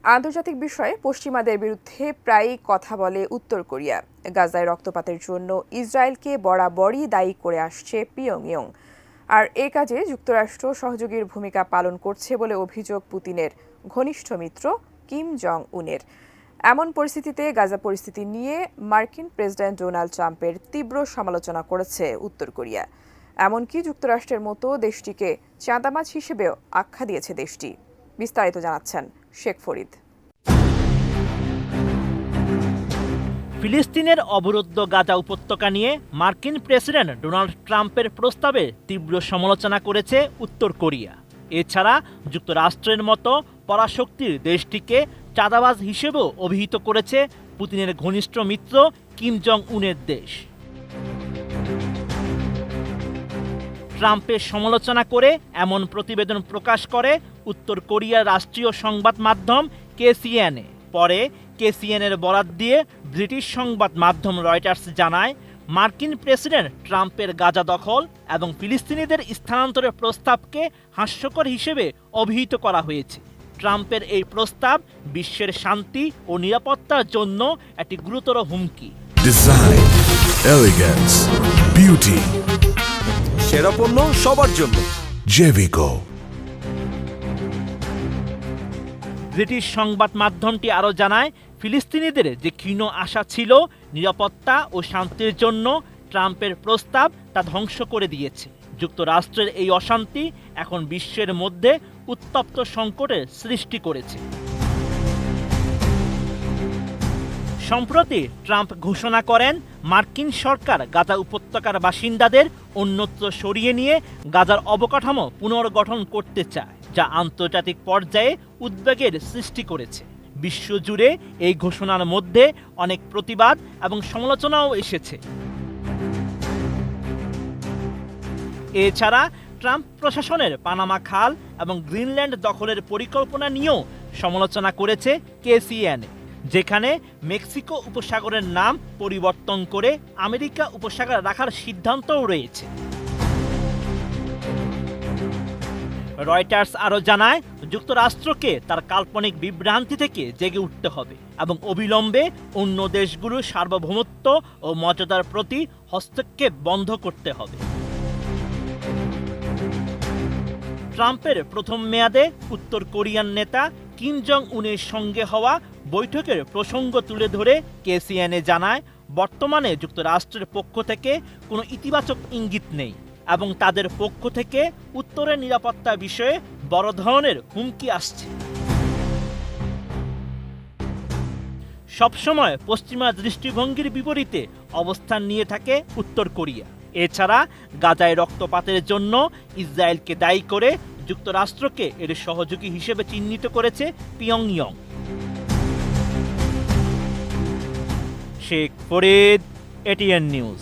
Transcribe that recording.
আন্তর্জাতিক বিষয়ে পশ্চিমাদের বিরুদ্ধে প্রায়ই কথা বলে উত্তর কোরিয়া। গাজায় রক্তপাতের জন্য ইসরায়েলকে বরাবরই দায়ী করে আসছে পিয়ংইয়ং। আর এ কাজে যুক্তরাষ্ট্র সহযোগীর ভূমিকা পালন করছে বলে অভিযোগ পুতিনের ঘনিষ্ঠ মিত্র কিম জং উনের। এমন পরিস্থিতিতে গাজা পরিস্থিতি নিয়ে মার্কিন প্রেসিডেন্ট ডোনাল্ড ট্রাম্পের তীব্র সমালোচনা করেছে উত্তর কোরিয়া। এমনকি যুক্তরাষ্ট্রের মতো দেশটিকে চাঁদাবাজ হিসেবেও আখ্যা দিয়েছে দেশটি। বিস্তারিত জানাচ্ছেন শেখ ফরিদ। ফিলিস্তিনের অবরুদ্ধ গাজা উপত্যকা নিয়ে মার্কিন প্রেসিডেন্ট ডোনাল্ড ট্রাম্পের প্রস্তাবে তীব্র সমালোচনা করেছে উত্তর কোরিয়া। এছাড়া যুক্তরাষ্ট্রের মতো পরাশক্তির দেশটিকে চাঁদাবাজ হিসেবেও অভিহিত করেছে পুতিনের ঘনিষ্ঠ মিত্র কিম জং উনের দেশ। ট্রাম্পের সমালোচনা করে এমন প্রতিবেদন প্রকাশ করে উত্তর কোরিয়ার রাষ্ট্রীয় সংবাদ মাধ্যম কেসিএনএ। পরে কেসিএনএর বরাত দিয়ে ব্রিটিশ সংবাদ মাধ্যম রয়টার্স জানায়, মার্কিন প্রেসিডেন্ট ট্রাম্পের গাজা দখল এবং ফিলিস্তিনিদের স্থানান্তরের প্রস্তাবকে হাস্যকর হিসেবে অভিহিত করা হয়েছে। ট্রাম্পের এই প্রস্তাব বিশ্বের শান্তি ও নিরাপত্তার জন্য একটি গুরুতর হুমকি। ডিজাইন, এলিগেন্স, বিউটি, সেরা পণ্য সবার জন্য জেভিকো। ব্রিটিশ সংবাদ মাধ্যমটি আরও জানায়, ফিলিস্তিনিদের যে ক্ষীণ আশা ছিল নিরাপত্তা ও শান্তির জন্য, ট্রাম্পের প্রস্তাব তা ধ্বংস করে দিয়েছে। যুক্তরাষ্ট্রের এই অশান্তি এখন বিশ্বের মধ্যে উত্তপ্ত সংকটের সৃষ্টি করেছে। সম্প্রতি ট্রাম্প ঘোষণা করেন, মার্কিন সরকার গাজা উপত্যকার বাসিন্দাদের অন্যত্র সরিয়ে নিয়ে গাজার অবকাঠামো পুনর্গঠন করতে চায়, যা আন্তর্জাতিক পর্যায়ে উদ্বেগের সৃষ্টি করেছে। বিশ্বজুড়ে এই ঘোষণার মধ্যে অনেক প্রতিবাদ এবং সমালোচনাও এসেছে। এছাড়া ট্রাম্প প্রশাসনের পানামা খাল এবং গ্রিনল্যান্ড দখলের পরিকল্পনা নিয়েও সমালোচনা করেছে কেসিএনএ, যেখানে মেক্সিকো উপসাগরের নাম পরিবর্তন করে আমেরিকা উপসাগর রাখার সিদ্ধান্তও রয়েছে। রয়টার্স আরও জানায়, যুক্তরাষ্ট্রকে তার কাল্পনিক বিভ্রান্তি থেকে জেগে উঠতে হবে এবং অবিলম্বে অন্য দেশগুলোর সার্বভৌমত্ব ও মর্যাদার প্রতি হস্তক্ষেপ বন্ধ করতে হবে। ট্রাম্পের প্রথম মেয়াদে উত্তর কোরিয়ান নেতা কিম জং উনের সঙ্গে হওয়া বৈঠকের প্রসঙ্গ তুলে ধরে কেসিএনএ জানায়, বর্তমানে যুক্তরাষ্ট্রের পক্ষ থেকে কোনো ইতিবাচক ইঙ্গিত নেই এবং তাদের পক্ষ থেকে উত্তরের নিরাপত্তা বিষয়ে বড় ধরনের হুমকি আসছে। সবসময় পশ্চিমা দৃষ্টিভঙ্গির বিপরীতে অবস্থান নিয়ে থাকে উত্তর কোরিয়া। এছাড়া গাজায় রক্তপাতের জন্য ইসরায়েলকে দায়ী করে যুক্তরাষ্ট্রকে এর সহযোগী হিসেবে চিহ্নিত করেছে পিয়ংইয়ং। Sheikh Farid, ATN news.